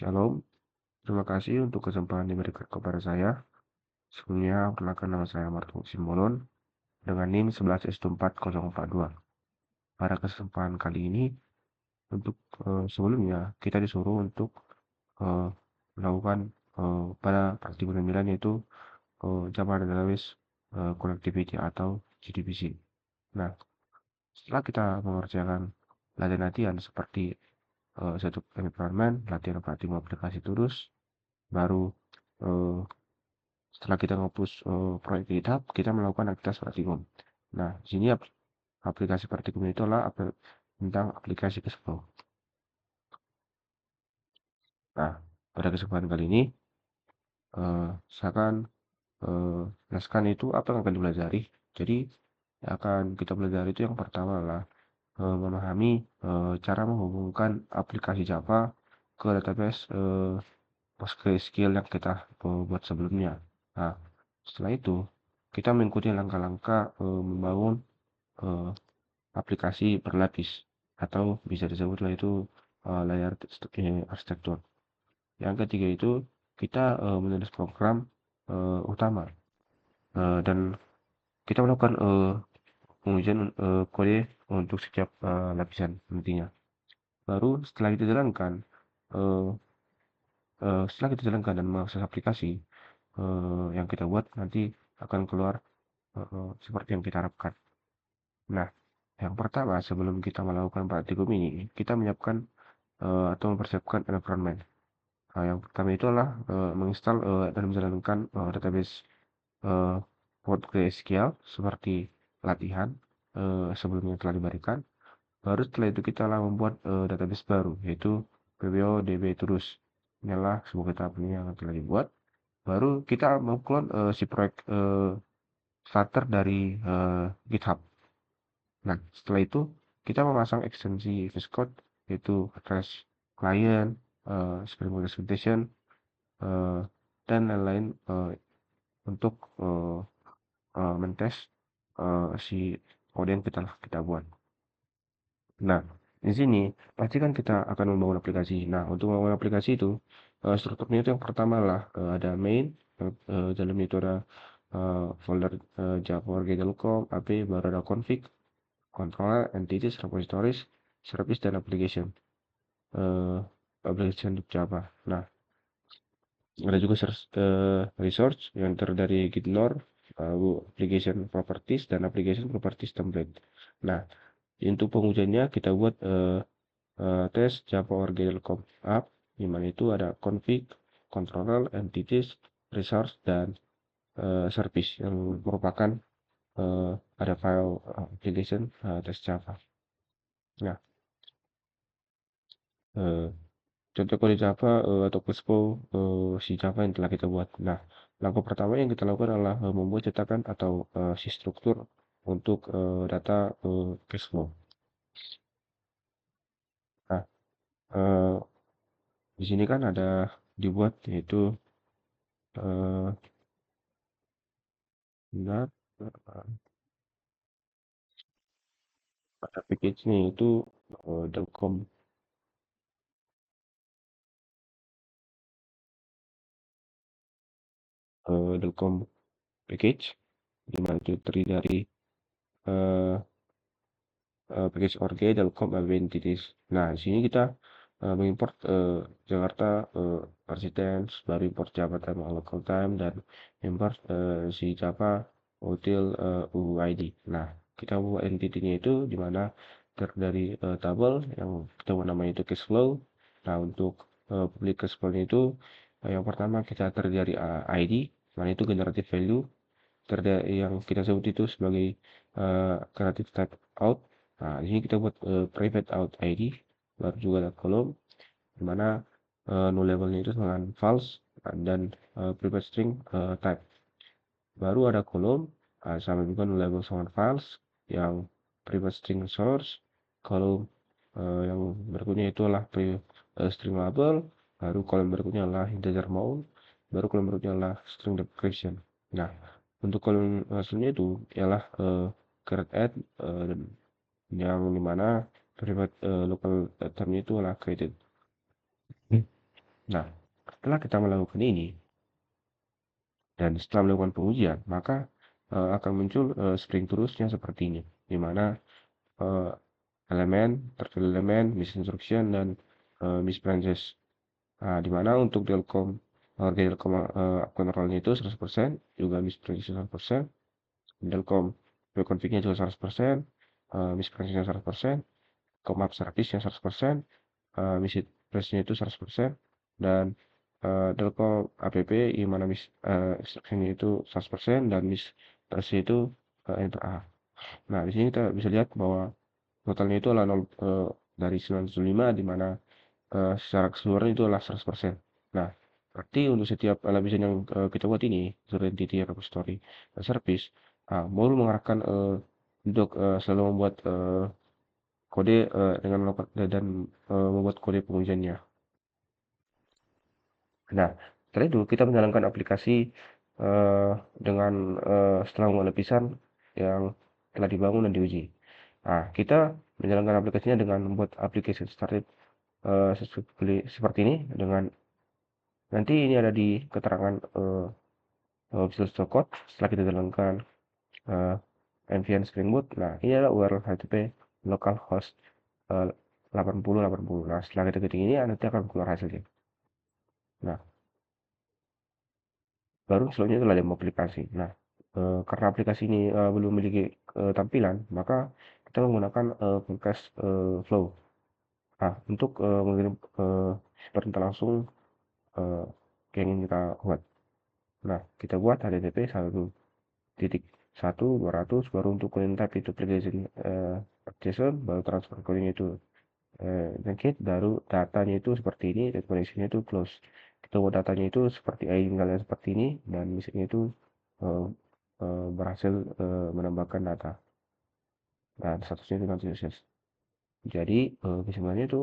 Shalom, terima kasih untuk kesempatan diberikan kepada saya. Sebelumnya, perkenalkan nama saya Martin Simbolon dengan NIM 11S24042. Pada kesempatan kali ini, untuk sebelumnya kita disuruh untuk eh, melakukan pada praktikum 9 yaitu Java Database Connectivity atau JDBC. Nah, setelah kita mengerjakan latihan-latihan seperti satu environment, latihan praktikum aplikasi terus, baru eh, setelah kita nge-push proyek di GitHub, kita melakukan aktivitas praktikum. Nah, di sini aplikasi praktikum itu adalah tentang aplikasi Cashflow. Nah, pada kesempatan kali ini, saya akan jelaskan itu apa yang akan dipelajari. Jadi, yang akan kita pelajari itu yang pertama adalah memahami cara menghubungkan aplikasi Java ke database PostgreSQL yang kita buat sebelumnya. Nah, setelah itu, kita mengikuti langkah-langkah membangun eh, aplikasi berlapis atau bisa disebutlah itu layer arsitektur. Yang ketiga itu kita menulis program utama dan kita melakukan pengujian kode untuk setiap lapisan nantinya. Baru setelah kita jalankan, eh, setelah kita jalankan dan mengakses aplikasi yang kita buat nanti akan keluar seperti yang kita harapkan. Nah, yang pertama sebelum kita melakukan praktikum ini, kita menyiapkan atau mempersiapkan environment. Nah, yang pertama itu adalah menginstal dan menjalankan database uh, PostgreSQL seperti latihan sebelumnya telah diberikan. Baru setelah itu kita lah membuat database baru yaitu PBO-DB terus. Inilah sebuah tahap ini yang telah dibuat. Baru kita mengklon si proyek starter dari GitHub. Nah, setelah itu kita memasang ekstensi VS Code yaitu Trace Client, Spring Boot Expectation, eh, dan lain-lain untuk mentes si kode yang kita buat. Nah, di sini pasti kan kita akan membangun aplikasi. Nah, untuk membangun aplikasi itu strukturnya itu yang pertama lah ada main, dalamnya itu ada folder Java org.com, AP, baru ada config, controller, entities, repositories, service, dan application. eh Application untuk Java. Nah, ada juga resource yang terdiri dari Git-Node, application properties, dan application properties template. Nah, untuk pengujiannya kita buat tes Java org.com app, di mana itu ada config, controller, entities, resource, dan service yang merupakan ada file application tes Java. Nah, eh, contoh kode Java atau Cashflow si Java yang telah kita buat. Nah, langkah pertama yang kita lakukan adalah membuat cetakan atau si struktur untuk data Cashflow. Nah, eh, di sini kan ada dibuat yaitu eh, bentar, ada package-nya itu Delcom Delcom package, di mana itu terdiri dari eh, package org, Delcom, entities. Nah, di sini kita mengimport Jakarta Persistence, baru import Java Time Local Time, dan import si Java util UUID. Nah, kita buat entity-nya itu di mana terdiri dari tabel yang kita buat namanya itu cash flow. Nah, untuk public cash flow-nya itu yang pertama kita terdiri dari ID, mana itu generative value, yang kita sebut itu sebagai creative type out. Nah, di sini kita buat private out ID, baru juga ada kolom di mana null labelnya itu dengan false dan private string type. Baru ada kolom sama juga null label dengan false yang private string source. Kolom yang berikutnya itu adalah string label, baru kolom berikutnya adalah integer mount, baru kolom berikutnya adalah string description. Nah, untuk kolom hasilnya itu ialah create add yang dimana private local termnya itu adalah created. Nah, setelah kita melakukan ini dan setelah melakukan pengujian, maka akan muncul string terusnya seperti ini, di mana eh, elemen, terkait elemen, miss instruction, dan miss branches. Nah, di mana untuk Delcom, harga Delcom kontrolnya itu 100%, juga miss branches 100%, Delcom config-nya juga 100%, miss branches-nya 100%, comap service-nya 100%, visit price-nya itu 100%, dan Delcom app yang mana instruction-nya itu 100%, dan miss price itu enter A. Nah, di sini kita bisa lihat bahwa totalnya itu adalah 0, dari 905, di mana secara keseluruhan itu adalah 100%. Nah, berarti untuk setiap lapisan yang kita buat ini, user entity, repository, dan service, modul mengarahkan untuk selalu membuat kode dengan melakukan dan membuat kode pengujiannya. Nah, setelah itu kita menjalankan aplikasi eh, dengan setelah membuat lapisan yang telah dibangun dan diuji. Nah, kita menjalankan aplikasinya dengan membuat application started seperti ini dengan nanti ini ada di keterangan Visual Studio Code setelah kita jalankan eh, npm Spring Boot. Nah, ini adalah URL HTTP localhost 8080. Nah, setelah kita ketik ini nanti akan keluar hasilnya. Nah, baru selanjutnya adalah demo aplikasi. Nah, karena aplikasi ini belum memiliki tampilan, maka kita menggunakan podcast flow. Nah, untuk mengirim perintah langsung eh, yang ingin kita buat. Nah, kita buat HTTP 1.1.200 baru untuk coding type itu application JSON, baru transfer coding itu naked, baru datanya itu seperti ini dan connection itu close. Kita buat datanya itu seperti kalian seperti ini, dan misalnya itu eh, berhasil menambahkan data dan statusnya dengan sukses. Jadi sebenarnya itu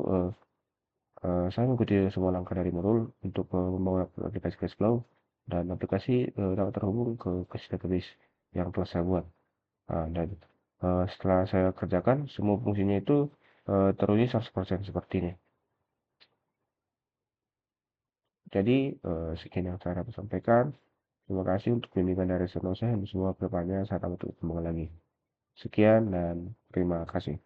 saya mengikuti semua langkah dari modul untuk membangun aplikasi Cashflow, dan aplikasi dapat terhubung ke cache database yang telah saya buat. Nah, dan setelah saya kerjakan, semua fungsinya itu teruji 100% seperti ini. Jadi, sekian yang saya dapat sampaikan. Terima kasih untuk bimbingan dari Seno saya, dan semua kedepannya saya dapat berkembang lagi. Sekian dan terima kasih.